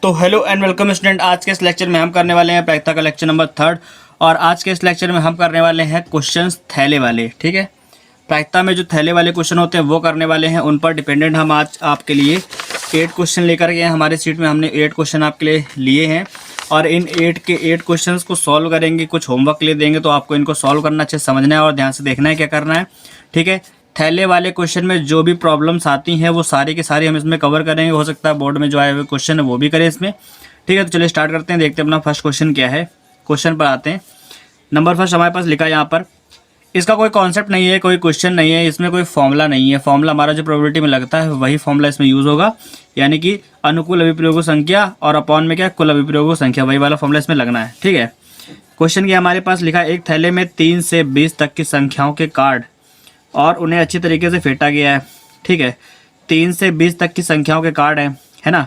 तो hello and welcome student. आज के इस लेक्चर में हम करने वाले हैं प्रायिकता का लेक्चर नंबर 3 और आज के इस लेक्चर में हम करने वाले हैं क्वेश्चंस थैले वाले। ठीक है, प्रायिकता में जो थैले वाले क्वेश्चन होते हैं वो करने वाले हैं, उन पर डिपेंडेंट हम आज आपके लिए 8 क्वेश्चन लेकर गए हैं। हमारे सीट में हमने 8 क्वेश्चन आपके लिए लिए हैं और इन 8 के 8 क्वेश्चन को सॉल्व करेंगे। कुछ होमवर्क ले देंगे तो आपको इनको सॉल्व करना अच्छे समझना है और ध्यान से देखना है क्या करना है। ठीक है, थैले वाले क्वेश्चन में जो भी प्रॉब्लम्स आती हैं वो सारी की सारी हम इसमें कवर करेंगे। हो सकता है बोर्ड में जो आए हुए क्वेश्चन है वो भी करें इसमें। ठीक है, तो चलिए स्टार्ट करते हैं, देखते हैं अपना फर्स्ट क्वेश्चन क्या है। क्वेश्चन पर आते हैं। नंबर फर्स्ट हमारे पास लिखा है यहाँ पर, इसका कोई कॉन्सेप्ट नहीं है, कोई क्वेश्चन नहीं है, इसमें कोई फॉर्मूला नहीं है। फॉर्मूला हमारा जो प्रोबेबिलिटी में लगता है वही फॉर्मूला इसमें यूज़ होगा, यानी कि अनुकूल अभिप्रयोगों संख्या और अपॉन में क्या कुल अभिप्रयोगों संख्या, वही वाला फॉर्मूला इसमें लगना है। ठीक है, क्वेश्चन क्या हमारे पास लिखा है, एक थैले में 3 से 20 तक की संख्याओं के कार्ड और उन्हें अच्छी तरीके से फेंटा गया है। ठीक है, 3 से 20 तक की संख्याओं के कार्ड है ना।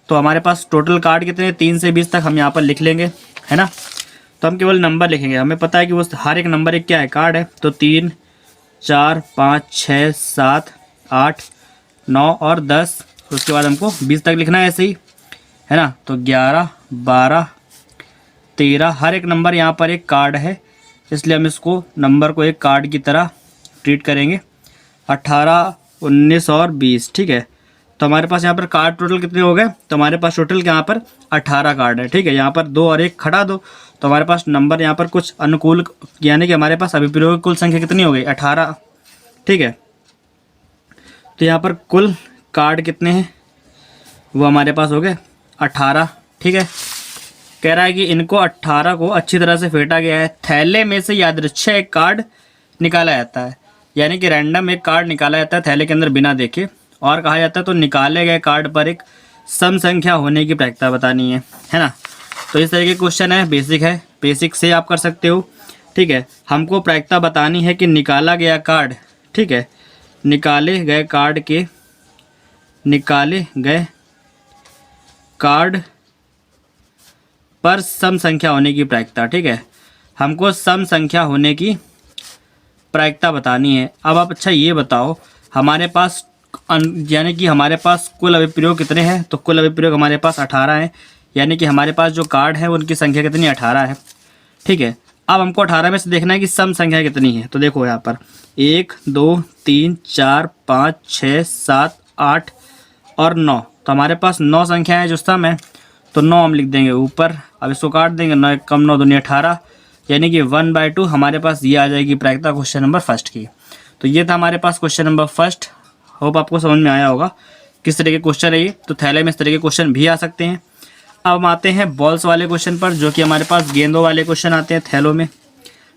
तो हमारे पास टोटल कार्ड कितने हैं, 3 से 20 तक हम यहाँ पर लिख लेंगे, है ना। तो हम केवल नंबर लिखेंगे, हमें पता है कि वो हर एक नंबर एक क्या है, कार्ड है। तो 3, 4, 5, 6, 7, 8, 9 और 10, उसके बाद हमको 20 तक लिखना है ऐसे ही, है ना। तो 11, 12, 13, हर एक नंबर यहाँ पर एक कार्ड है, इसलिए हम इसको नंबर को एक कार्ड की तरह ट्रीट करेंगे। 18, 19 और 20। ठीक है, तो हमारे पास यहाँ पर कार्ड टोटल कितने हो गए, तो हमारे पास टोटल यहाँ पर 18 कार्ड है। ठीक है, यहाँ पर 2 और 1 खड़ा दो, तो हमारे पास नंबर यहाँ पर कुछ अनुकूल, यानी कि हमारे पास अभिप्रयोग कुल संख्या कितनी हो गई, 18। ठीक है, तो यहाँ पर कुल कार्ड कितने हैं, वो हमारे पास हो गए 18। ठीक है, कह रहा है कि इनको 18 को अच्छी तरह से फेंटा गया है। थैले में से यादृच्छिक एक कार्ड निकाला जाता है, यानी कि रैंडम एक कार्ड निकाला जाता है थैले के अंदर बिना देखे, और कहा जाता है तो निकाले गए कार्ड पर एक सम संख्या होने की प्रायिकता बतानी है ना। तो इस तरह के क्वेश्चन है, बेसिक है, बेसिक से आप कर सकते हो। ठीक है, हमको प्रायिकता बतानी है कि निकाला गया कार्ड, ठीक है, निकाले गए कार्ड पर सम संख्या होने की प्रायिकता। ठीक है, हमको सम संख्या होने की प्रायिकता बतानी है। अब आप अच्छा ये बताओ, हमारे पास यानी कि हमारे पास कुल अभिप्रयोग कितने हैं, तो कुल अभिप्रयोग हमारे पास 18 हैं, यानी कि हमारे पास जो कार्ड है उनकी संख्या कितनी, 18 है। ठीक है, अब हमको 18 में से देखना है कि सम संख्या कितनी है। तो देखो यहाँ पर 1, 2, 3, 4, 5, 6, 7, 8 और 9, तो हमारे पास 9 संख्या है जो सम है, तो 9 हम लिख देंगे ऊपर। अब इसको काट देंगे, 9 कम 9 दूनी 18, यानी कि 1/2 हमारे पास ये आ जाएगी प्रायिकता क्वेश्चन नंबर फर्स्ट की। तो ये था हमारे पास क्वेश्चन नंबर फर्स्ट। होप आपको समझ में आया होगा किस तरह के क्वेश्चन है ये। तो थैले में इस तरह के क्वेश्चन भी आ सकते हैं। अब हम आते हैं बॉल्स वाले क्वेश्चन पर, जो कि हमारे पास गेंदों वाले क्वेश्चन आते हैं थैलों में।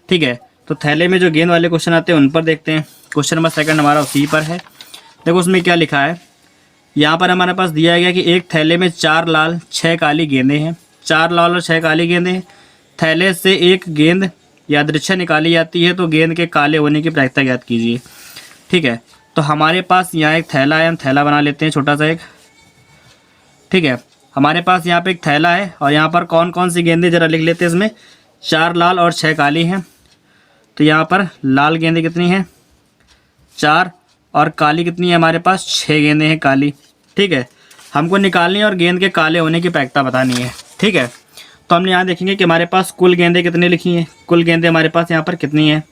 ठीक है, तो थैले में जो गेंद वाले क्वेश्चन आते हैं उन पर देखते हैं। क्वेश्चन नंबर सेकंड हमारा उसी पर है। देखो उसमें क्या लिखा है, यहाँ पर हमारे पास दिया गया कि एक थैले में 4 लाल 6 काली गेंदें हैं। 4 लाल और 6 काली गेंदें हैं। थैले से एक गेंद यादृच्छिक निकाली जाती है, तो गेंद के काले होने की प्रायिकता ज्ञात कीजिए। ठीक है, तो हमारे पास यहाँ एक थैला है, हम थैला बना लेते हैं छोटा सा एक। ठीक है, हमारे पास यहाँ पे एक थैला है और यहाँ पर कौन कौन सी गेंदें जरा लिख लेते हैं। इसमें 4 लाल और 6 काली हैं, तो यहाँ पर लाल गेंदें कितनी हैं, 4, और काली कितनी है, हमारे पास 6 गेंदें हैं काली। ठीक है, हमको निकालनी है और गेंद के काले होने की प्रायिकता बतानी है। ठीक है, तो हमने यहाँ देखेंगे कि हमारे पास कुल गेंदें कितनी लिखी हैं। कुल गेंदें हमारे पास यहाँ पर कितनी हैं,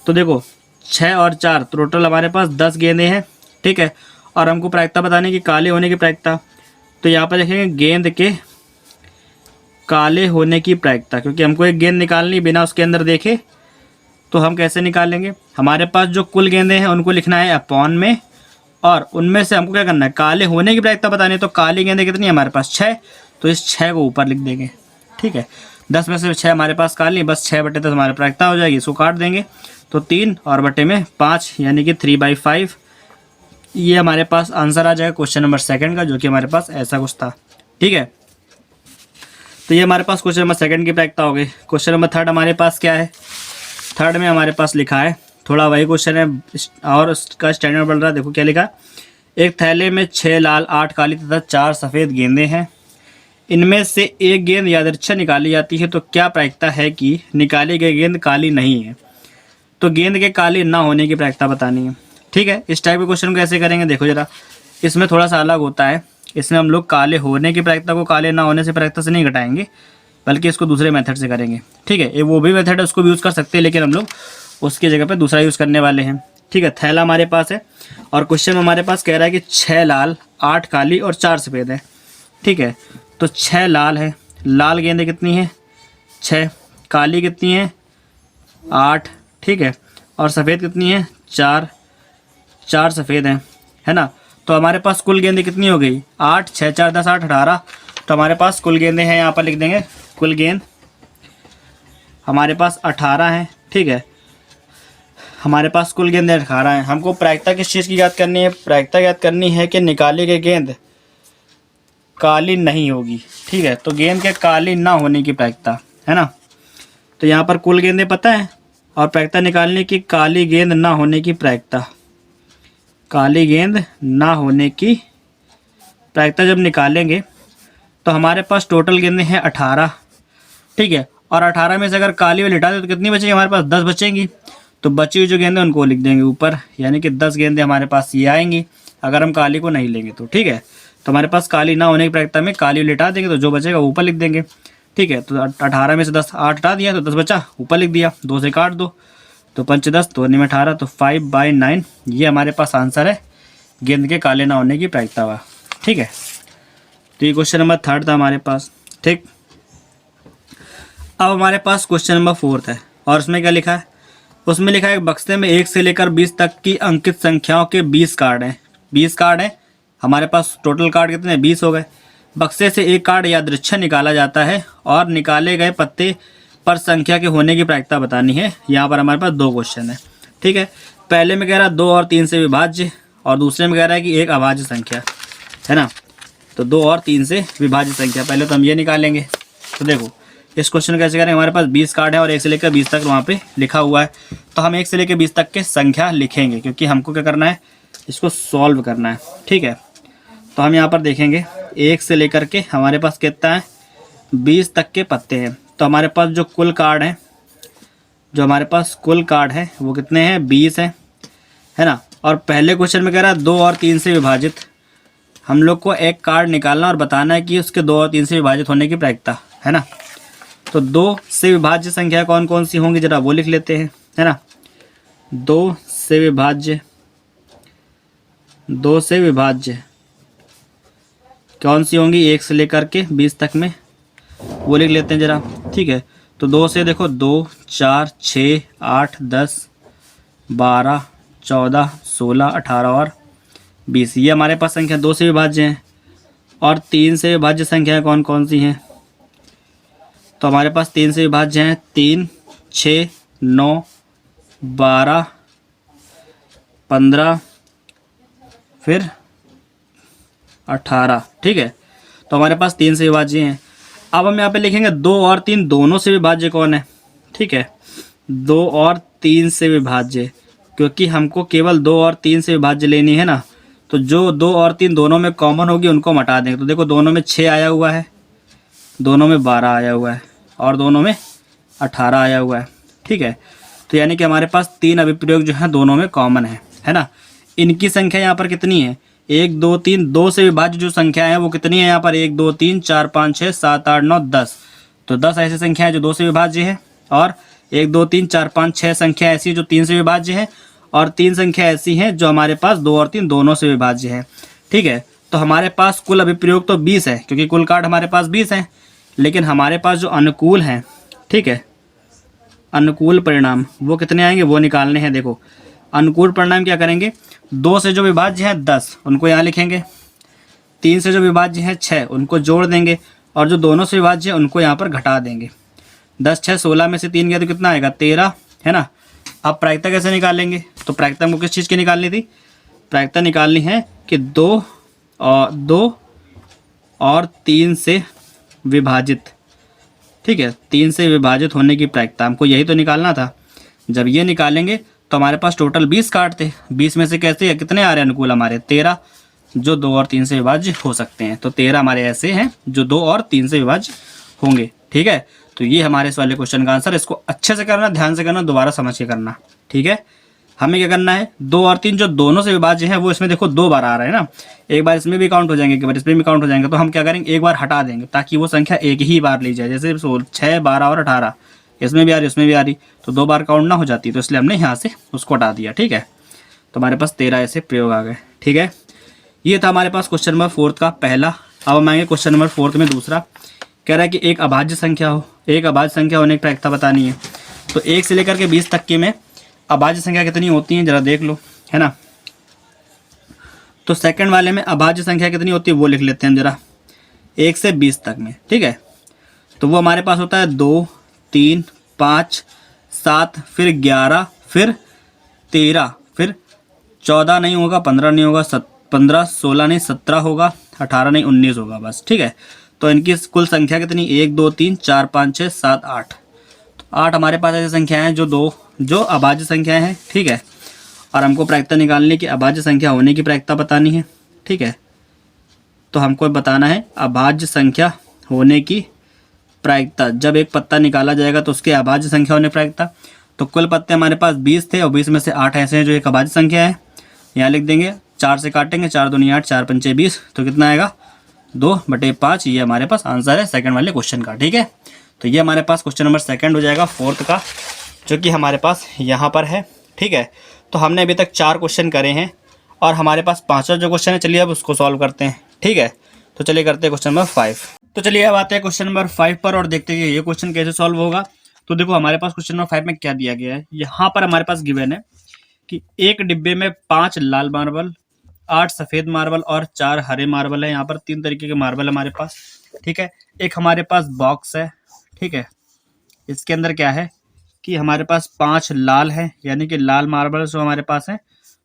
तो देखो 6 और 4, टोटल हमारे पास 10 गेंदें हैं। ठीक है, और हमको प्रायिकता बताने की काले होने की प्रायिकता, तो यहाँ पर देखेंगे गेंद के काले होने की प्रायिकता, क्योंकि हमको एक गेंद निकालनी बिना उसके अंदर देखे, तो हम कैसे निकालेंगे। हमारे पास जो कुल गेंदें हैं उनको लिखना है अपॉन में, और उनमें से हमको क्या करना है, काले होने की प्रायिकता बतानी है। तो काली गेंदें कितनी है हमारे पास, 6, तो इस 6 को ऊपर लिख देंगे। ठीक है, 10 में से 6 हमारे पास काली, बस 6/10 हमारी प्रायिकता हो जाएगी। इसको काट देंगे, तो 3 और बटे में 5, यानी कि 3/5। ये हमारे पास आंसर आ जाएगा क्वेश्चन नंबर सेकंड का, जो कि हमारे पास ऐसा कुछ था। ठीक है, तो ये हमारे पास क्वेश्चन नंबर सेकंड की प्रायिकता हो गई। क्वेश्चन नंबर थर्ड हमारे पास क्या है, थर्ड में हमारे पास लिखा है, थोड़ा वही क्वेश्चन है और उसका स्टैंडर्ड बढ़ रहा है। देखो क्या लिखा, एक थैले में 6 लाल 8 काली तथा 4 सफ़ेद गेंदें हैं। इनमें से एक गेंद यादृच्छिक निकाली जाती है, तो क्या प्रायिकता है कि निकाली गई गेंद काली नहीं है। तो गेंद के काले ना होने की प्रायिकता बतानी है। ठीक है, इस टाइप के क्वेश्चन को कैसे करेंगे, देखो जरा, इसमें थोड़ा सा अलग होता है। इसमें हम लोग काले होने की प्रायिकता को काले ना होने से प्रायिकता से नहीं घटाएंगे, बल्कि इसको दूसरे मेथड से करेंगे। ठीक है, ये वो भी मेथड है, उसको भी यूज़ कर सकते हैं, लेकिन हम लोग उसकी जगह पे दूसरा यूज़ करने वाले हैं। ठीक है, थैला हमारे पास है और क्वेश्चन हमारे पास कह रहा है कि 6 लाल 8 काली और 4 सफ़ेद है। ठीक है, तो 6 लाल है, लाल गेंदें कितनी है 6, काली कितनी है 8, ठीक है, और सफ़ेद कितनी है 4, 4 सफ़ेद हैं, है ना। तो हमारे पास कुल गेंदें कितनी हो गई 8, 6, 4, 10, 8, 18। तो हमारे पास कुल गेंदें हैं, यहाँ पर लिख देंगे कुल गेंद हमारे पास 18 हैं। ठीक है, हमारे पास कुल गेंदें 18 हैं। हमको प्रायिकता किस चीज़ की याद करनी है, प्रायिकता याद करनी है कि निकाली गई गेंद काली नहीं होगी। ठीक है, तो गेंद के काली ना होने की प्रायिकता, है ना। तो यहाँ पर कुल गेंदें पता है और प्रायिकता निकालने की काली गेंद ना होने की प्रायिकता, काली गेंद ना होने की प्रायिकता जब निकालेंगे तो हमारे पास टोटल गेंदें हैं 18। ठीक है, और 18 में से अगर काली वाली हटा दें तो कितनी बचेगी हमारे पास 10 बचेंगी। तो बची हुई जो गेंदें उनको लिख देंगे ऊपर, यानी कि 10 गेंदें हमारे पास ये आएंगी अगर हम काली को नहीं लेंगे तो। ठीक है, तो हमारे पास काली ना होने की प्रायिकता में काली वाली हटा देंगे तो जो बचेगा ऊपर लिख देंगे। ठीक है, तो 18 में से 10 8 हटा दिया तो 10 बचा, ऊपर लिख दिया, 2 से काट दो तो 5 10, 2 में 18, तो 5/9 ये हमारे पास आंसर है गेंद के काले ना होने की प्रायिकता हुआ। ठीक है, तो ये क्वेश्चन नंबर 3 था हमारे पास। ठीक, अब हमारे पास क्वेश्चन नंबर 4 है और उसमें क्या लिखा है, उसमें लिखा है बक्से में 1 से लेकर 20 तक की अंकित संख्याओं के 20 कार्ड हैं। 20 कार्ड हैं हमारे पास, टोटल कार्ड कितने 20 हो गए। बक्से से एक कार्ड यादृच्छिक निकाला जाता है और निकाले गए पत्ते पर संख्या के होने की प्रायिकता बतानी है। यहाँ पर हमारे पास 2 क्वेश्चन है। ठीक है, पहले में कह रहा है 2 और 3 से विभाज्य और दूसरे में कह रहा है कि एक अभाज्य संख्या, है ना। तो 2 और 3 से विभाज्य संख्या, पहले तो हम ये निकालेंगे। तो देखो इस क्वेश्चन कैसे करें, हमारे पास 20 कार्ड है और 1 से लेकर 20 तक वहाँ पे लिखा हुआ है, तो हम 1 से लेकर 20 तक के संख्या लिखेंगे क्योंकि हमको क्या करना है, इसको सॉल्व करना है। ठीक है, तो हम यहाँ पर देखेंगे 1 से लेकर के हमारे पास कितना है 20 तक के पत्ते हैं। तो हमारे पास जो कुल कार्ड है, जो हमारे पास कुल कार्ड है वो कितने हैं 20 है ना। और पहले क्वेश्चन में कह रहा है 2 और 3 से विभाजित, हम लोग को एक कार्ड निकालना और बताना है कि उसके 2 और 3 से विभाजित होने की प्रायिकता, है ना। तो 2 से विभाज्य संख्या कौन कौन सी होंगी जरा वो लिख लेते हैं, है ना। 2 से विभाज्य, 2 से विभाज्य कौन सी होंगी 1 से लेकर के 20 तक में, वो लिख लेते हैं जरा। ठीक है, तो 2 से देखो 2 4 6 8 10 12 14 16 18 और 20, ये हमारे पास संख्या 2 से विभाज्य हैं। और 3 से विभाज्य संख्याएं कौन कौन सी हैं, तो हमारे पास 3 से विभाज्य हैं 3 6 9 12 15 फिर 18। ठीक है, तो हमारे पास 3 से विभाज्य हैं। अब हम यहाँ पे लिखेंगे 2 और 3 दोनों से विभाज्य कौन है। ठीक है, 2 और 3 से विभाज्य, क्योंकि हमको केवल 2 और 3 से विभाज्य लेनी है ना, तो जो 2 और 3 दोनों में कॉमन होगी उनको हम हटा देंगे। तो देखो दोनों में 6 आया हुआ है, दोनों में 12 आया हुआ है और दोनों में 18 आया हुआ है। ठीक है, तो यानी कि हमारे पास 3 अभिप्रयोग जो है दोनों में कॉमन है ना। इनकी संख्या यहाँ पर कितनी है 1 2 3, 2 से विभाज्य जो संख्या है वो कितनी है यहाँ पर 1 2 3 4 5 6 7 8 9 10। तो 10 ऐसी संख्या है जो 2 से विभाज्य है और 1 2 3 4 5 6 संख्या ऐसी है जो 3 से विभाज्य है और 3 संख्या ऐसी हैं जो हमारे पास 2 और 3 दोनों से विभाज्य है। ठीक है, तो हमारे पास कुल अभिप्रयोग तो 20 है क्योंकि कुल कार्ड हमारे पास 20 है, लेकिन हमारे पास जो अनुकूल हैं, ठीक है, अनुकूल परिणाम वो कितने आएंगे वो निकालने हैं। देखो अनुकूल परिणाम क्या करेंगे, 2 से जो विभाज्य है 10 उनको यहाँ लिखेंगे, 3 से जो विभाज्य है 6 उनको जोड़ देंगे और जो दोनों से विभाज्य है उनको यहाँ पर घटा देंगे। 10 6 16 में से 3 गया तो कितना आएगा 13, है ना। अब प्रायिकता कैसे निकालेंगे, तो प्रायिकता हमको किस चीज़ की निकालनी थी, प्रायिकता निकालनी है कि 2 और 3 से विभाजित। ठीक है, 3 से विभाजित होने की प्रायिकता हमको यही तो निकालना था। जब ये निकालेंगे तो हमारे पास टोटल 20 कार्ड थे, 20 में से कैसे कितने आ रहे हैं अनुकूल हमारे 13 जो 2 और 3 से विभाज्य हो सकते हैं। तो 13 हमारे ऐसे हैं जो 2 और 3 से विभाज्य होंगे। ठीक है, तो ये हमारे इस वाले क्वेश्चन का आंसर। इसको अच्छे से करना, ध्यान से करना, दोबारा समझ के करना। ठीक है, हमें क्या करना है, 2 और 3 जो दोनों से विभाज्य है वो इसमें देखो 2 बार आ रहे हैं ना, एक बार इसमें भी काउंट हो जाएंगे, एक बार इसमें भी काउंट हो जाएंगे, तो हम क्या करेंगे, एक बार हटा देंगे ताकि वो संख्या एक ही बार ली जाए। जैसे 6, 12 और 18 इसमें भी आ रही, उसमें भी आ रही, तो 2 बार काउंट ना हो जाती, तो इसलिए हमने यहाँ से उसको हटा दिया। ठीक है, तो हमारे पास 13 ऐसे प्रयोग आ गए। ठीक है, ये था हमारे पास क्वेश्चन नंबर 4 का पहला। अब हम आएंगे क्वेश्चन नंबर 4 में दूसरा। कह रहा है कि एक अभाज्य संख्या हो, एक अभाज्य संख्या होने की प्रायिकता बतानी है। तो 1 से लेकर के 20 तक के में अभाज्य संख्या कितनी होती है जरा देख लो, है ना। तो सेकंड वाले में अभाज्य संख्या कितनी होती है वो लिख लेते हैं हम जरा, 1 से 20 तक में। ठीक है, तो वो हमारे पास होता है 2, 3, 5, 7, फिर 11, फिर 13, फिर 14 नहीं होगा, 15 नहीं होगा, 15, 16 नहीं 17 होगा, 18 नहीं 19 होगा बस। ठीक है, तो इनकी कुल संख्या कितनी, 1, 2, 3, 4, 5, 6, 7, 8। तो 8 हमारे पास ऐसी संख्याएं हैं जो अभाज्य संख्याएं हैं। ठीक है, और हमको प्रायिकता निकालने की, अभाज्य संख्या होने की प्रायिकता बतानी है। ठीक है, तो हमको बताना है अभाज्य संख्या होने की प्रायिकता। जब एक पत्ता निकाला जाएगा तो उसके अभाज्य संख्या होने की प्रायिकता। तो कुल पत्ते हमारे पास 20 थे और 20 में से 8 ऐसे हैं जो एक अभाज्य संख्या है। यहाँ लिख देंगे, 4 से काटेंगे, 4 दूनी 8, 4 पंचे 20, तो कितना आएगा 2/5। ये हमारे पास आंसर है सेकंड वाले क्वेश्चन का। ठीक है, तो ये हमारे पास क्वेश्चन नंबर सेकंड हो जाएगा 4th का, जो कि हमारे पास यहाँ पर है। ठीक है, तो हमने अभी तक 4 क्वेश्चन करे हैं और हमारे पास 5वां जो क्वेश्चन है, चलिए अब उसको सॉल्व करते हैं। ठीक है, तो चलिए करते हैं क्वेश्चन नंबर 5। तो चलिए अब आते हैं क्वेश्चन नंबर 5 पर और देखते हैं कि ये क्वेश्चन कैसे सॉल्व होगा। तो देखो हमारे पास क्वेश्चन नंबर 5 में क्या दिया गया है। यहाँ पर हमारे पास गिवन है कि एक डिब्बे में 5 लाल मार्बल, 8 सफ़ेद मार्बल और 4 हरे मार्बल है। यहाँ पर 3 तरीके के मार्बल हमारे पास। ठीक है, एक हमारे पास बॉक्स है। ठीक है, इसके अंदर क्या है कि हमारे पास 5 लाल है, यानी कि लाल मार्बल जो हमारे पास है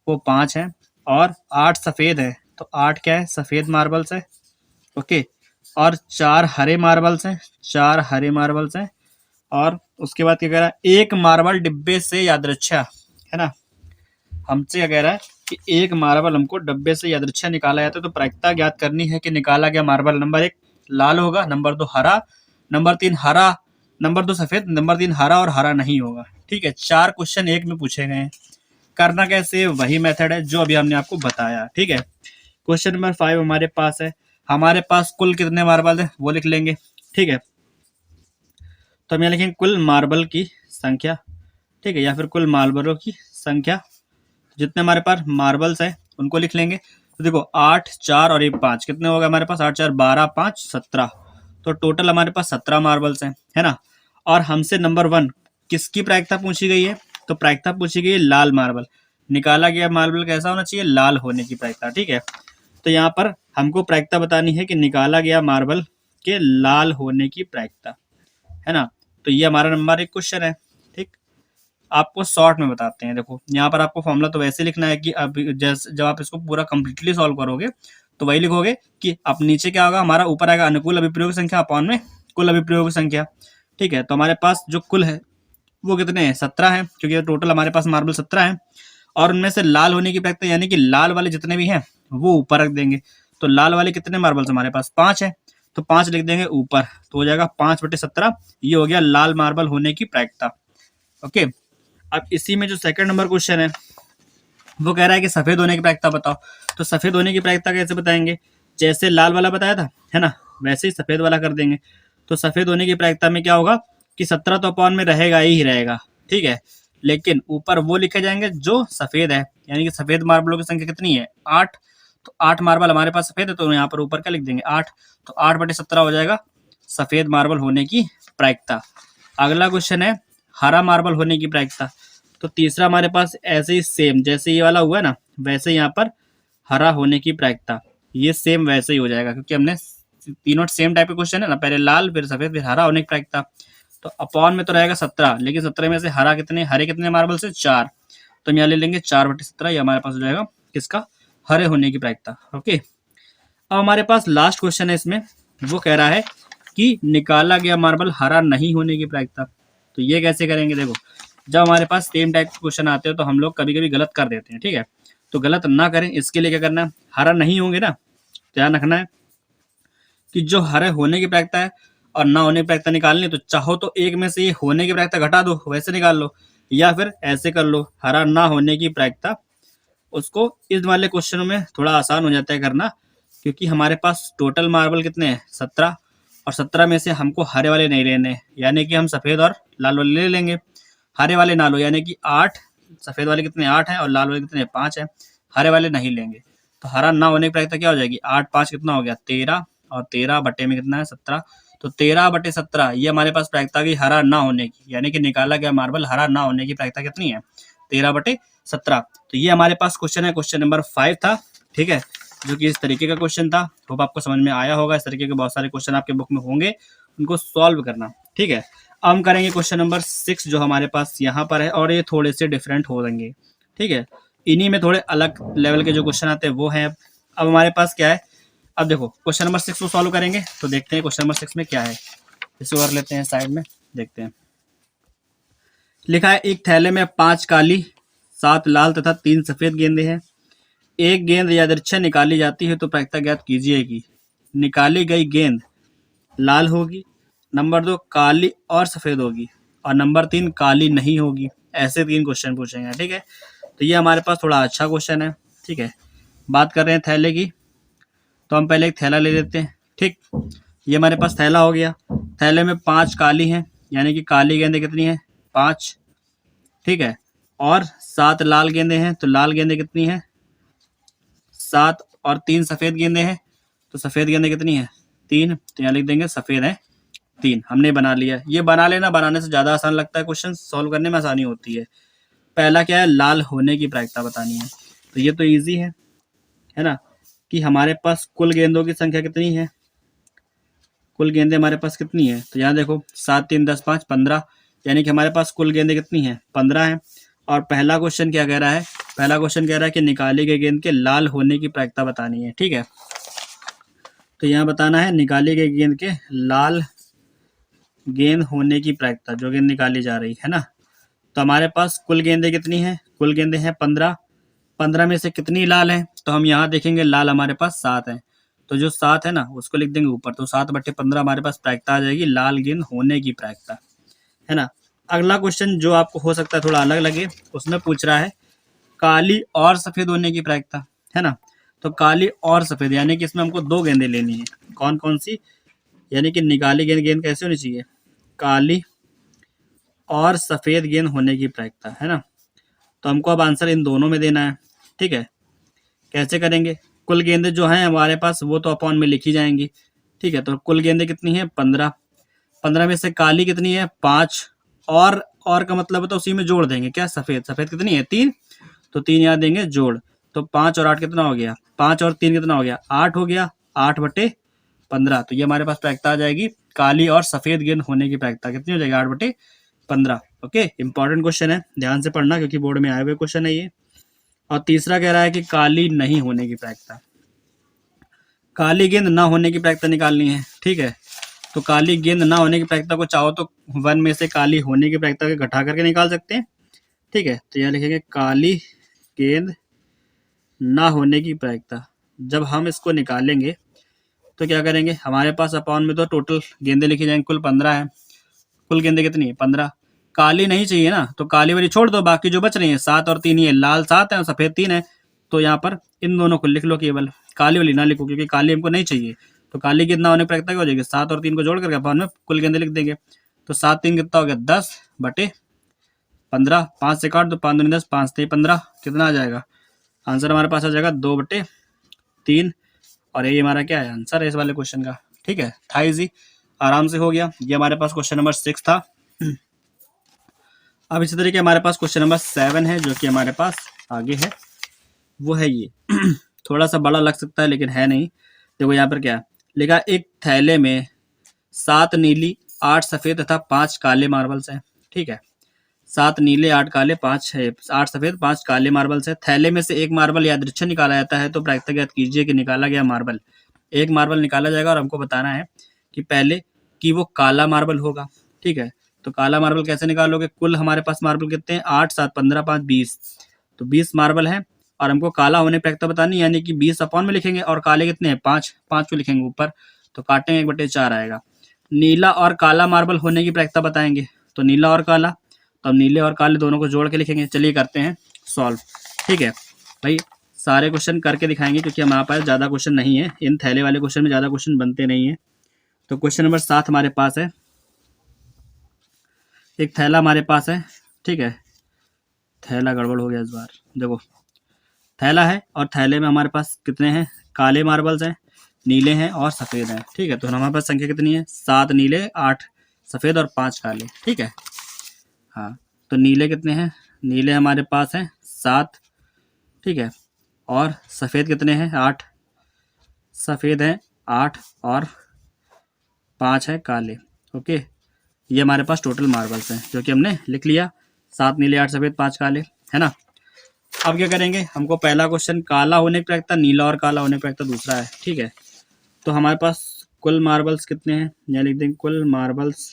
वो 5 हैं, और 8 सफ़ेद है, तो 8 क्या है, सफ़ेद मार्बल्स है। ओके, और 4 हरे मार्बल्स हैं, 4 हरे मार्बल्स हैं, और उसके बाद क्या कह रहा है, एक मार्बल डिब्बे से यादृच्छा, है ना। हमसे क्या कह रहा है कि एक मार्बल हमको डब्बे से यादृच्छा निकाला जाता है। तो प्रायिकता ज्ञात करनी है कि निकाला गया मार्बल नंबर 1 लाल होगा, नंबर 2 हरा, नंबर 3 हरा, नंबर 2 सफ़ेद, नंबर 3 हरा और हरा नहीं होगा। ठीक है, 4 क्वेश्चन एक में पूछे गए हैं। करना कैसे, वही मेथड है जो अभी हमने आपको बताया। ठीक है, क्वेश्चन नंबर 5 हमारे पास है। हमारे पास कुल कितने मार्बल है वो लिख लेंगे। ठीक है, तो हम यहाँ लिखेंगे कुल मार्बल की संख्या। ठीक है, या फिर कुल मार्बलों की संख्या। जितने हमारे पास मार्बल्स हैं उनको लिख लेंगे। तो देखो 8, 4 और 5 कितने हो गए हमारे पास, 8, 4, 12, 5, 17। तो टोटल हमारे पास 17 मार्बल्स हैं, है ना। और हमसे नंबर 1 किसकी प्रायिकता पूछी गई है, तो प्रायिकता पूछी गई है लाल मार्बल। निकाला गया मार्बल कैसा होना चाहिए, लाल होने की प्रायिकता। ठीक है, तो यहाँ पर हमको प्रायिकता बतानी है कि निकाला गया मार्बल के लाल होने की प्रायिकता, है ना। तो ये हमारा नंबर 1 क्वेश्चन है। ठीक, आपको शॉर्ट में बताते हैं। देखो यहाँ पर आपको फॉर्मूला तो वैसे लिखना है कि अब जैसे जब आप इसको पूरा कंप्लीटली सॉल्व करोगे तो वही लिखोगे कि अब नीचे क्या होगा, हमारा ऊपर आएगा अनुकूल अभिप्रयोग संख्या अपॉन में कुल अभिप्रयोग संख्या। ठीक है, तो हमारे पास जो कुल है वो कितने हैं, 17 है, क्योंकि टोटल हमारे पास मार्बल 17 है। और उनमें से लाल होने की प्रायिकता, यानी कि लाल वाले जितने भी हैं वो ऊपर रख देंगे। तो लाल वाले कितने मार्बल्स हमारे पास, 5 है, तो 5 लिख देंगे ऊपर, तो हो जाएगा 5/17। ये हो गया लाल मार्बल होने की प्रायिकता। ओके, अब इसी में जो सेकंड नंबर क्वेश्चन है वो कह रहा है कि सफेद होने की प्रायिकता बताओ। तो सफेद होने की प्रायिकता कैसे बताएंगे, जैसे लाल वाला बताया था, है ना, वैसे ही सफेद वाला कर देंगे। तो सफेद होने की प्रायिकता में क्या होगा कि 17 तो अपॉन में रहेगा ही रहेगा। ठीक है, लेकिन ऊपर वो लिखे जाएंगे जो सफेद है, यानी कि सफेद मार्बलों की संख्या कितनी है, 8। तो 8 मार्बल हमारे पास सफेद है, तो यहाँ पर ऊपर क्या लिख देंगे, 8। तो 8/17 हो जाएगा सफेद मार्बल होने की प्रायिकता। अगला क्वेश्चन है हरा मार्बल होने की प्रायिकता। तो तीसरा हमारे पास ऐसे ही सेम जैसे ये वाला हुआ ना, वैसे यहाँ पर हरा होने की प्रायिकता, ये सेम वैसे ही हो जाएगा, क्योंकि हमने तीनों सेम टाइप के क्वेश्चन है ना, पहले लाल फिर सफेद फिर हरा होने की प्रायिकता। तो अपॉन में तो रहेगा 17, लेकिन 17 में से हरे कितने मार्बल से, 4। तो हम यहाँ ले लेंगे 4/17, ये हमारे पास हो जाएगा किसका, हरे होने की प्रायिकता। ओके, अब हमारे पास लास्ट क्वेश्चन है इसमें, वो कह रहा है कि निकाला गया मार्बल हरा नहीं होने की प्रायिकता। तो ये कैसे करेंगे, देखो जब हमारे पास सेम टाइप के क्वेश्चन आते हैं तो हम लोग कभी कभी गलत कर देते हैं। ठीक है, तो गलत ना करें इसके लिए क्या करना है, हरा नहीं होंगे ना, ध्यान रखना है कि जो हरे होने की प्रायिकता है और ना होने की प्रायिकता निकालनी है, तो चाहो तो एक में से ये होने की प्रायिकता घटा दो, वैसे निकाल लो। या फिर ऐसे कर लो, हरा ना होने की प्रायिकता, उसको इस वाले क्वेश्चनों में थोड़ा आसान हो जाता है करना, क्योंकि हमारे पास टोटल मार्बल कितने हैं 17, और 17 में से हमको हरे वाले नहीं लेने, यानी कि हम सफ़ेद और लाल वाले ले लेंगे। हरे वाले ना लो, यानी कि 8, सफ़ेद वाले कितने 8 हैं और लाल वाले कितने 5 हैं, हरे वाले नहीं लेंगे। तो हरा ना होने की प्रायिकता क्या हो जाएगी, 8 5 कितना हो गया 13, और 13 बटे में कितना है 17, तो 13/17 ये हमारे पास प्रायिकता की हरा ना होने की, यानी कि निकाला गया मार्बल हरा ना होने की प्रायिकता कितनी है 13/17। तो ये हमारे पास क्वेश्चन है, क्वेश्चन नंबर 5 था, ठीक है, जो कि इस तरीके का क्वेश्चन था। होप आपको समझ में आया होगा। इस तरीके के बहुत सारे क्वेश्चन आपके बुक में होंगे, उनको सॉल्व करना, ठीक है। अब हम करेंगे क्वेश्चन नंबर 6 जो हमारे पास यहाँ पर है, और ये थोड़े से डिफरेंट हो देंगे, ठीक है। इन्हीं में थोड़े अलग लेवल के जो क्वेश्चन आते हैं वो हैं। अब हमारे पास क्या है, अब देखो क्वेश्चन नंबर 6 को सॉल्व करेंगे, तो देखते हैं क्वेश्चन नंबर 6 में क्या है। इसको कर लेते हैं साइड में, देखते हैं। लिखा है एक थैले में 5 काली, 7 लाल तथा 3 सफेद गेंदें हैं। एक गेंद यादृच्छा निकाली जाती है तो प्रायिकता ज्ञात कीजिए कि निकाली गई गेंद लाल होगी, नंबर 2 काली और सफेद होगी, और नंबर 3 काली नहीं होगी। ऐसे 3 क्वेश्चन पूछेंगे, ठीक है। तो ये हमारे पास थोड़ा अच्छा क्वेश्चन है, ठीक है। बात कर रहे हैं थैले की, तो हम पहले एक थैला ले लेते हैं, ठीक। ये हमारे पास थैला हो गया। थैले में 5 काली हैं, यानी कि काली गेंदें कितनी हैं 5, ठीक है, और 7 लाल गेंदें हैं, तो लाल गेंदें कितनी हैं 7, और 3 सफ़ेद गेंदें हैं, तो सफ़ेद गेंदें कितनी हैं 3, तो यहाँ लिख देंगे सफ़ेद है 3। हमने बना लिया। ये बना लेना, बनाने से ज़्यादा आसान लगता है, क्वेश्चन सॉल्व करने में आसानी होती है। पहला क्या है, लाल होने की प्रायिकता बतानी है, तो ये तो ईजी है ना, कि हमारे पास कुल गेंदों की संख्या कितनी है, कुल गेंदें हमारे पास कितनी है, तो यहाँ देखो 7 3 10 5 15, यानी कि हमारे पास कुल गेंदें कितनी हैं 15 हैं। और पहला क्वेश्चन क्या कह रहा है, पहला क्वेश्चन कह रहा है कि निकाली गई गेंद के लाल होने की प्रायिकता बतानी है, ठीक है। तो यहाँ बताना है निकाली गई गेंद के लाल गेंद होने की प्रायिकता, जो गेंद निकाली जा रही है ना। तो हमारे पास कुल गेंदें कितनी हैं, कुल गेंदें हैं 15, 15 में से कितनी लाल हैं, तो हम यहाँ देखेंगे लाल हमारे पास 7 हैं, तो जो 7 है ना उसको लिख देंगे ऊपर, तो 7/15 हमारे पास प्रायिकता आ जाएगी लाल गेंद होने की प्रायिकता, है ना। अगला क्वेश्चन जो आपको हो सकता है थोड़ा अलग लगे, उसमें पूछ रहा है काली और सफ़ेद होने की प्रायिकता, है ना। तो काली और सफ़ेद, यानी कि इसमें हमको 2 गेंदें लेनी है, कौन कौन सी, यानी कि निकाली गेंद, गेंद कैसे होनी चाहिए काली और सफ़ेद गेंद होने की प्रायिकता, है ना। तो हमको अब आंसर इन दोनों में देना है, ठीक है। कैसे करेंगे, कुल गेंदें जो हैं हमारे पास वो तो अपॉन में लिखी जाएंगी, ठीक है। तो कुल गेंदें कितनी हैं 15, 15 में से काली कितनी है 5, और का मतलब है तो उसी में जोड़ देंगे क्या, सफ़ेद, सफ़ेद कितनी है 3, तो 3 यहाँ देंगे जोड़, तो 5 और 8 कितना हो गया, 5 और 3 कितना हो गया 8 हो गया, 8/15। तो ये हमारे पास प्रायिकता आ जाएगी काली और सफ़ेद गेंद होने की प्रायिकता कितनी हो जाएगी 8/15। ओके, इंपॉर्टेंट क्वेश्चन है, ध्यान से पढ़ना क्योंकि बोर्ड में आए हुए क्वेश्चन है ये। और तीसरा कह रहा है कि काली नहीं होने की प्रायिकता, काली गेंद ना होने की प्रायिकता निकालनी है, ठीक है। तो काली गेंद ना होने की प्रायिकता को चाहो तो 1 में से काली होने की प्रायिकता के घटा करके निकाल सकते हैं, ठीक है। तो यहाँ लिखेंगे काली गेंद ना होने की प्रायिकता। जब हम इसको निकालेंगे तो क्या करेंगे, हमारे पास अपॉन में तो टोटल गेंदें लिखी जाएंगी, कुल 15 है, कुल गेंदें कितनी है 15, काली नहीं चाहिए ना, तो काली वाली छोड़ दो, बाकी जो बच रही है 7 और 3, ये लाल 7 है और सफ़ेद 3 है, तो यहाँ पर इन दोनों को लिख लो केवल, काली वाली ना लिखो क्योंकि काली हमको नहीं चाहिए। तो काली गेंद ना होने की प्रायिकता क्या हो जाएगी, 7 और 3 को जोड़ करके अपॉन में कुल गेंदें लिख देंगे। तो 7 3 कितना हो गया 10/15, 5 से काट दो, 5 दूनी 10, 5 3 15, कितना आ जाएगा आंसर हमारे पास आ जाएगा 2/3। और ये हमारा क्या है आंसर है इस वाले क्वेश्चन का, ठीक है। था इजी, आराम से हो गया। ये हमारे पास क्वेश्चन नंबर 6 था। अब इसी तरीके हमारे पास क्वेश्चन नंबर 7 है जो कि हमारे पास आगे है, वो है ये थोड़ा सा बड़ा लग सकता है लेकिन है नहीं। देखो यहाँ पर क्या है लिखा, एक थैले में 7 नीली 8 सफ़ेद तथा 5 काले मार्बल्स हैं, ठीक है। 7 नीले 8 काले 5 है, 8 सफ़ेद 5 काले मार्बल्स है। थैले में से एक मार्बल यादृच्छा निकाला जाता है तो प्रायिकता ज्ञात कीजिए कि निकाला गया मार्बल, एक मार्बल निकाला जाएगा और हमको बताना है कि पहले कि वो काला मार्बल होगा, ठीक है। तो काला मार्बल कैसे निकालोगे, कुल हमारे पास मार्बल कितने हैं 8 7 15 5 20, तो 20 मार्बल है और हमको काला होने की प्रायिकता बतानी, यानी कि 20 अपॉन में लिखेंगे और काले कितने हैं 5, 5 को लिखेंगे ऊपर, तो काटेंगे 1/4 आएगा। नीला और काला मार्बल होने की प्रायिकता बताएंगे, तो नीला और काला, तो हम नीले और काले दोनों को जोड़ के लिखेंगे। चलिए करते हैं सॉल्व। ठीक है भाई, सारे क्वेश्चन करके दिखाएंगे क्योंकि हमारे पास ज़्यादा क्वेश्चन नहीं है, इन थैले वाले क्वेश्चन में ज़्यादा क्वेश्चन बनते नहीं है। तो क्वेश्चन नंबर 7 हमारे पास है, एक थैला हमारे पास है। ठीक है, थैला गड़बड़ हो गया इस बार। देखो थैला है और थैले में हमारे पास कितने हैं, काले मार्बल्स हैं, नीले हैं और सफ़ेद हैं। ठीक है, तो हमारे पास संख्या कितनी है, 7 नीले, 8 सफ़ेद और 5 काले। ठीक है, हाँ तो नीले कितने हैं, नीले हमारे पास हैं 7। ठीक है, और सफ़ेद कितने हैं, 8 सफ़ेद हैं 8 और 5 है काले। ओके, ये हमारे पास टोटल मार्बल्स हैं जो कि हमने लिख लिया, 7 नीले 8 सफ़ेद 5 काले, है ना। अब क्या करेंगे, हमको पहला क्वेश्चन काला होने की प्रायिकता, नीला और काला होने की प्रायिकता दूसरा है। ठीक है, तो हमारे पास कुल मार्बल्स कितने हैं, यहाँ लिख देंगे कुल मार्बल्स।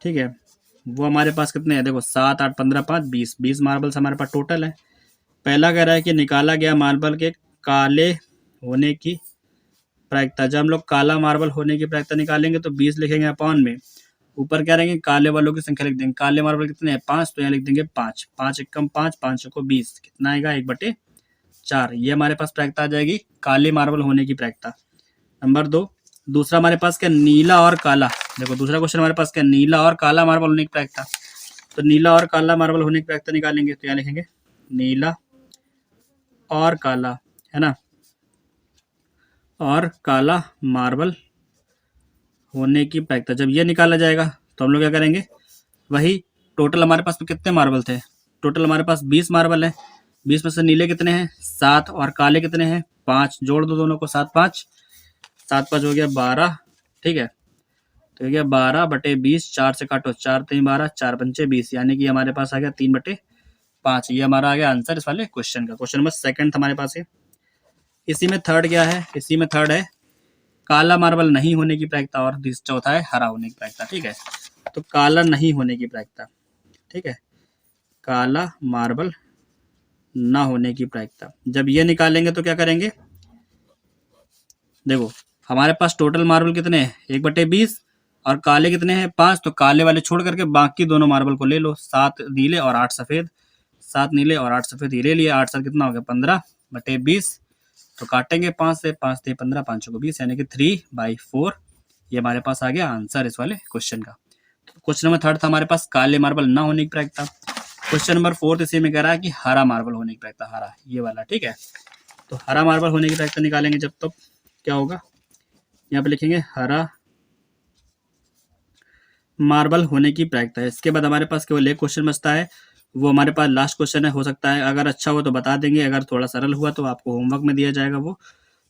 ठीक है, वो हमारे पास कितने हैं, देखो 7 8 15 5 20 मार्बल्स हमारे पास टोटल है। पहला कह रहा है कि निकाला गया मार्बल के काले होने की प्रायिकता। जब हम लोग काला मार्बल होने की प्रायिकता निकालेंगे तो 20 लिखेंगे अपॉन में, ऊपर क्या रहेंगे, काले वालों की संख्या लिख देंगे। काले मार्बल कितने हैं, 5, तो यहाँ लिख देंगे 5, 5 एकम 5, 5 को 20, कितना आएगा 1/4। ये हमारे पास प्रायिकता आ जाएगी काले मार्बल होने की प्रायिकता। नंबर 2, दूसरा हमारे पास क्या, नीला और काला। देखो दूसरा क्वेश्चन हमारे पास क्या, नीला और काला मार्बल होने की प्रायिकता। तो नीला और काला मार्बल होने की प्रायिकता निकालेंगे तो यहाँ लिखेंगे नीला और काला, है ना, और काला मार्बल होने की प्रायिकता। जब ये निकाला जाएगा तो हम लोग क्या करेंगे, वही टोटल हमारे पास कितने मार्बल थे, टोटल हमारे पास 20 मार्बल है। 20 में से नीले कितने हैं, 7 और काले कितने हैं, 5, जोड़ दो दोनों को, 7 5 7 5 हो गया 12। ठीक है, तो हो गया 12/20, 4 से काटो, 4 3 12, 4 पंचे 20, यानी कि हमारे पास आ गया 3/5। ये हमारा आ गया आंसर इस वाले क्वेश्चन का। क्वेश्चन नंबर 2 हमारे पास है। इसी में थर्ड क्या है, इसी में थर्ड है काला मार्बल नहीं होने की प्रायिकता, और चौथा है हरा होने की प्रायिकता। ठीक है, तो काला नहीं होने की प्रायिकता। ठीक है, काला मार्बल ना होने की प्रायिकता, जब ये निकालेंगे तो क्या करेंगे, देखो हमारे पास टोटल मार्बल कितने हैं, 1/20, और काले कितने हैं 5, तो काले वाले छोड़ करके बाकी दोनों मार्बल को ले लो, 7 नीले और 8 सफ़ेद, 7 नीले और 8 सफ़ेद, ये ले लिए, 8 7 कितना हो गया 15/20, तो काटेंगे 5 से, 5 से 15, 5 को 20, यानी कि 3/4। ये हमारे पास आ गया आंसर इस वाले क्वेश्चन का। तो क्वेश्चन नंबर 3 था हमारे पास काले मार्बल ना होने की प्रायिकता। क्वेश्चन नंबर 4 इसी में कह रहा है कि हरा मार्बल होने की प्रायिकता, हरा ये वाला। ठीक है, तो हरा मार्बल होने की प्रायिकता निकालेंगे जब, तो क्या होगा, यहाँ पे लिखेंगे हरा मार्बल होने की प्रायिकता है। इसके बाद हमारे पास केवल एक क्वेश्चन बचता है, वो हमारे पास लास्ट क्वेश्चन है। हो सकता है अगर अच्छा हो तो बता देंगे, अगर थोड़ा सरल हुआ तो आपको होमवर्क में दिया जाएगा वो।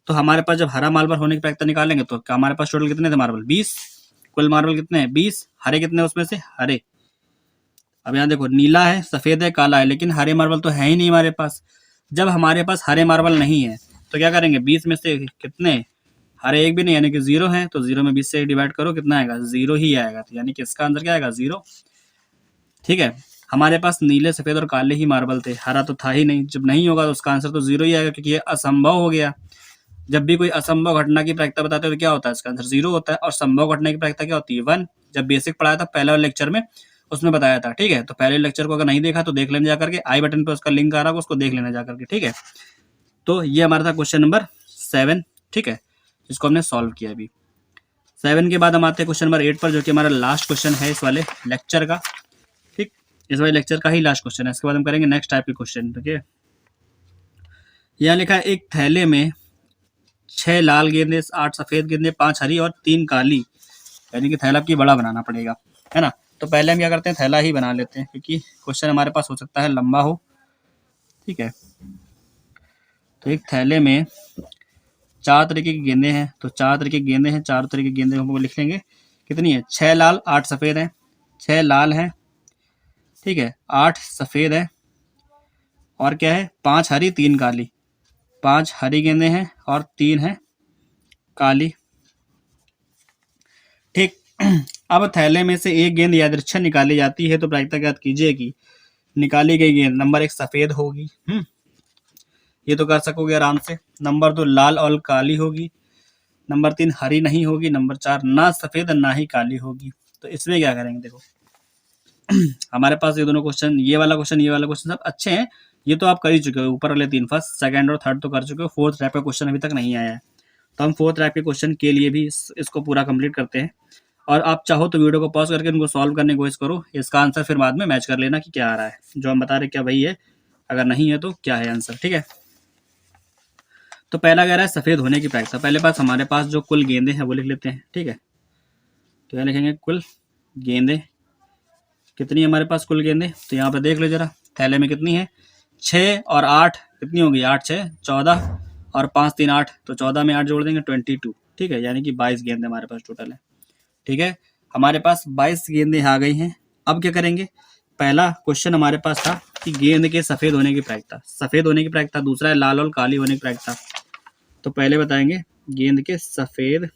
तो हमारे पास जब हरा मार्बल होने की प्रायिकता निकालेंगे तो हमारे पास टोटल कितने थे मार्बल, 20। कुल मार्बल कितने हैं, 20। हरे कितने हैं उसमें से, हरे, अब यहाँ देखो नीला है, सफ़ेद है, काला है, लेकिन हरे मार्बल तो है ही नहीं हमारे पास। जब हमारे पास हरे मार्बल नहीं है तो क्या करेंगे, 20 में से कितने, हरे एक भी नहीं, यानी कि 0 है, तो 0 में 20 से डिवाइड करो, कितना आएगा, 0 ही आएगा, तो यानी कि इसका आंसर क्या आएगा, 0। ठीक है, हमारे पास नीले सफ़ेद और काले ही मार्बल थे, हरा तो था ही नहीं। जब नहीं होगा तो उसका आंसर तो 0 ही आएगा, क्योंकि ये असंभव हो गया। जब भी कोई असंभव घटना की प्रायिकता बताते हो तो क्या होता है, इसका आंसर 0 होता है। और संभव घटना की प्रायिकता क्या होती है, 1। जब बेसिक पढ़ाया था पहले वाले लेक्चर में, उसमें बताया था। ठीक है, तो पहले लेक्चर को अगर नहीं देखा तो देख लेना जाकर के, आई बटन पर उसका लिंक आ रहा है, उसको देख लेना जाकर के। ठीक है, तो ये हमारा था क्वेश्चन नंबर 7। ठीक है, जिसको हमने सॉल्व किया अभी। 7 के बाद हम आते हैं क्वेश्चन नंबर 8 पर, जो कि हमारा लास्ट क्वेश्चन है इस वाले लेक्चर का। ठीक, इस वाले लेक्चर का ही लास्ट क्वेश्चन है। इसके बाद हम करेंगे नेक्स्ट टाइप के क्वेश्चन। ठीक है, यहाँ लिखा है एक थैले में 6 लाल गेंदे, 8 सफ़ेद गेंदे, 5 हरी और 3 काली, यानी कि थैला की बड़ा बनाना पड़ेगा, है ना। तो पहले हम क्या करते हैं, थैला ही बना लेते हैं, क्योंकि क्वेश्चन हमारे पास हो सकता है लंबा हो। ठीक है, तो एक थैले में 4 तरीके की गेंदे हैं, तो 4 तरीके की गेंदे हैं, 4 तरीके की गेंदे हम लिख लेंगे। कितनी है, 6 लाल 8 सफ़ेद हैं, 6 लाल हैं। ठीक है, 8 सफ़ेद है, और क्या है, 5 हरी 3 काली, 5 हरी गेंदे हैं और 3 है काली। ठीक, अब थैले में से एक गेंद यादृच्छा निकाली जाती है, तो प्रायिकता ज्ञात कीजिए कि निकाली गई गेंद नंबर 1 सफ़ेद होगी, ये तो कर सकोगे आराम से। नंबर 2 लाल और काली होगी। नंबर 3 हरी नहीं होगी। नंबर 4 ना सफ़ेद ना ही काली होगी। तो इसमें क्या करेंगे, देखो हमारे पास ये दोनों क्वेश्चन, ये वाला क्वेश्चन सब अच्छे हैं। ये तो आप कर ही चुके हो, ऊपर वाले 3 फर्स्ट सेकंड और थर्ड तो कर चुके हो, फोर्थ रैप का क्वेश्चन अभी तक नहीं आया है। तो हम फोर्थ रैप के क्वेश्चन के लिए भी इसको पूरा कंप्लीट करते हैं। और आप चाहो तो वीडियो को पॉज करके इनको सॉल्व करने की कोशिश करो, इसका आंसर फिर बाद में मैच कर लेना कि क्या आ रहा है, जो हम बता रहे क्या वही है, अगर नहीं है तो क्या है आंसर, ठीक है। तो पहला कह रहा है सफ़ेद होने की प्रायिकता। पहले पास हमारे पास जो कुल गेंदे हैं वो लिख लेते हैं, ठीक है। तो यहाँ लिखेंगे कुल गेंदे, कितनी हमारे पास कुल गेंदे, तो यहाँ पे देख लो जरा थैले में कितनी है, 6 और 8 कितनी होगी, 8 6 14 और 5 3 8, तो 14 में 8 जोड़ देंगे 22, ठीक है, यानी कि 22 गेंदे हमारे पास टोटल है, ठीक है। हमारे पास 22 गेंदें आ गई हैं। अब क्या करेंगे, पहला क्वेश्चन हमारे पास था कि गेंद के सफ़ेद होने की प्रायिकता, सफ़ेद होने की प्रायिकता, दूसरा है लाल और काली होने की प्रायिकता। तो पहले बताएंगे गेंद के सफ़ेद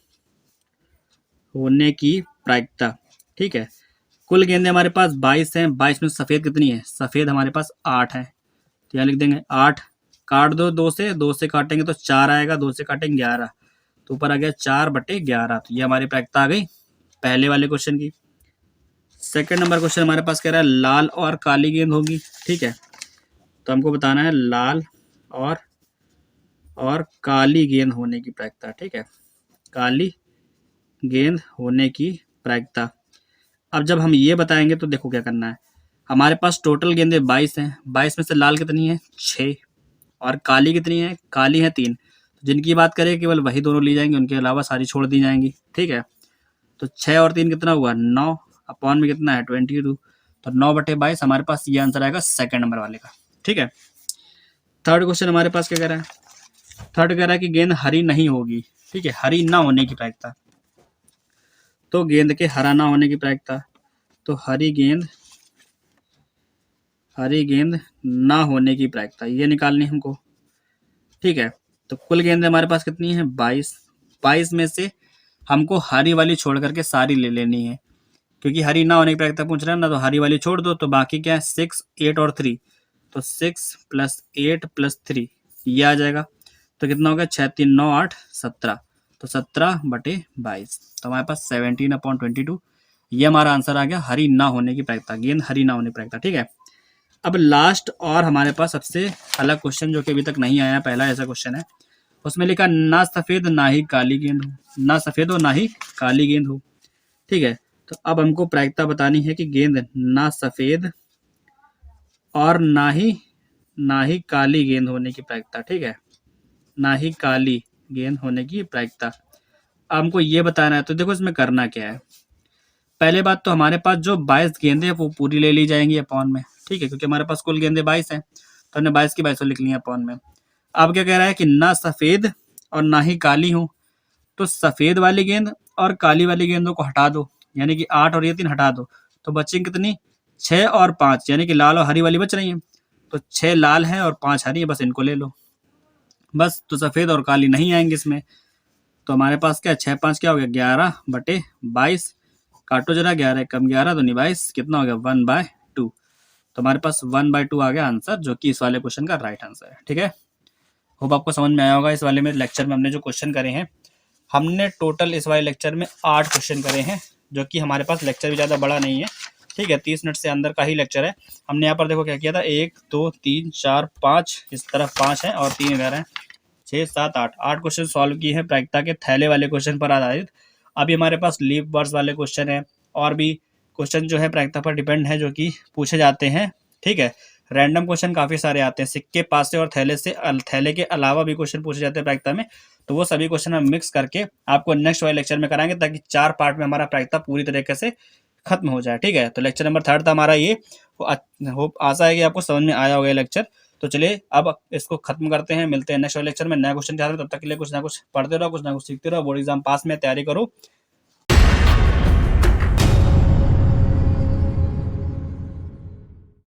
होने की प्रायिकता, ठीक है। कुल गेंदें हमारे पास 22 हैं, 22 में सफ़ेद कितनी है, सफ़ेद हमारे पास 8 है, तो यहाँ लिख देंगे 8, काट दो 2 से काटेंगे तो 4 आएगा, 2 से काटेंगे 11, तो ऊपर आ गया 4/11, तो ये हमारी प्रायिकता आ गई पहले वाले क्वेश्चन की। सेकंड नंबर क्वेश्चन हमारे पास कह रहा है लाल और काली गेंद होगी, ठीक है। तो हमको बताना है लाल और काली गेंद होने की प्रायिकता, ठीक है, काली गेंद होने की प्रायिकता। अब जब हम ये बताएंगे तो देखो क्या करना है, हमारे पास टोटल गेंदें 22 हैं, 22 में से लाल कितनी है 6 और काली कितनी है, काली है 3, जिनकी बात करें केवल वही दोनों ली जाएंगी, उनके अलावा सारी छोड़ दी जाएंगी, ठीक है। तो 6 और 3 कितना हुआ 9, अपॉन में कितना है 22, तो 9/22 हमारे पास ये आंसर आएगा सेकंड नंबर वाले का, ठीक है। थर्ड क्वेश्चन हमारे पास क्या कह रहा है, थर्ड कह रहा है कि गेंद हरी नहीं होगी, ठीक है, हरी ना होने की प्रायिकता। तो गेंद के हरा ना होने की प्रायिकता, तो हरी गेंद ना होने की प्रायिकता ये निकालनी है हमको, ठीक है। तो कुल गेंद हमारे पास कितनी है 22, 22 में से हमको हरी वाली छोड़ करके सारी ले लेनी है, क्योंकि हरी ना होने की प्रायिकता पूछ रहे हैं ना, तो हरी वाली छोड़ दो, तो बाकी क्या है 6 8 और 3, तो 6 + 8 + 3 ये आ जाएगा, तो कितना हो गया 6 3 9 8 17, तो 17/22, तो हमारे पास 17/22 ये हमारा आंसर आ गया हरी ना होने की प्रायिकता, गेंद हरी ना होने की प्रायिकता, ठीक है। अब लास्ट और हमारे पास सबसे अलग क्वेश्चन जो कि अभी तक नहीं आया, पहला ऐसा क्वेश्चन है, उसमें लिखा ना सफ़ेद ना ही काली गेंद हो, ना सफ़ेद हो ना ही काली गेंद हो, ठीक है। तो अब हमको प्रायिकता बतानी है कि गेंद ना सफ़ेद और ना ही काली गेंद होने की प्रायिकता, ठीक है, ना ही काली गेंद होने की प्रायिकता। अब हमको ये बताना है, तो देखो इसमें करना क्या है, पहले बात तो हमारे पास जो 22 गेंदें हैं वो पूरी ले ली जाएंगी अपॉन में, ठीक है, क्योंकि हमारे पास कुल गेंदें 22 हैं, तो हमने 22 की 22 लिख ली अपॉन में। अब क्या कह रहा है कि ना सफ़ेद और ना ही काली हो, तो सफ़ेद वाली गेंद और काली वाली गेंदों को हटा दो, यानी कि 8 और ये 3 हटा दो, तो बची कितनी 6 और 5, यानी कि लाल और हरी वाली बच रही हैं, तो 6 लाल हैं और 5 हरी है, बस इनको ले लो बस, तो सफ़ेद और काली नहीं आएंगे इसमें। तो हमारे पास क्या 6 5 क्या हो गया 11/22, काटो जरा 11 कम 11 तो 22, कितना हो गया 1/2, तो हमारे पास 1/2 आ गया आंसर, जो कि इस वाले क्वेश्चन का राइट आंसर है, ठीक है। होप आपको समझ में आया होगा। इस वाले में लेक्चर में हमने जो क्वेश्चन करे हैं, हमने टोटल इस वाले लेक्चर में 8 क्वेश्चन करे हैं, जो कि हमारे पास लेक्चर भी ज़्यादा बड़ा नहीं है, ठीक है, 30 मिनट से अंदर का ही लेक्चर है। हमने यहाँ पर देखो क्या किया था, 1 2 3 4 5, इस तरफ 5 है और 3 इधर है, 6 7 8 क्वेश्चन सॉल्व किए हैं प्रायिकता के थैले वाले क्वेश्चन पर आधारित। अभी हमारे पास लीप वर्ड्स वाले क्वेश्चन है, और भी क्वेश्चन जो है प्रायिकता पर डिपेंड है, जो कि पूछे जाते हैं, ठीक है। रैंडम क्वेश्चन काफ़ी सारे आते हैं, सिक्के पासे और थैले के अलावा भी क्वेश्चन पूछे जाते हैं प्रायिकता में, तो वो सभी क्वेश्चन हम मिक्स करके आपको नेक्स्ट वाले लेक्चर में कराएंगे, ताकि 4 पार्ट में हमारा प्रायिकता पूरी तरीके से खत्म हो जाए, ठीक है। तो लेक्चर नंबर 3 था हमारा ये, होप आशा है कि आपको समझ में आया होगा ये लेक्चर। तो चलिए अब इसको खत्म करते हैं, मिलते हैं नेक्स्ट वाले लेक्चर में नया क्वेश्चन के साथ। तब तक के लिए कुछ ना कुछ पढ़ते रहो, कुछ ना कुछ सीखते रहो, बोर्ड एग्जाम पास में तैयारी करो।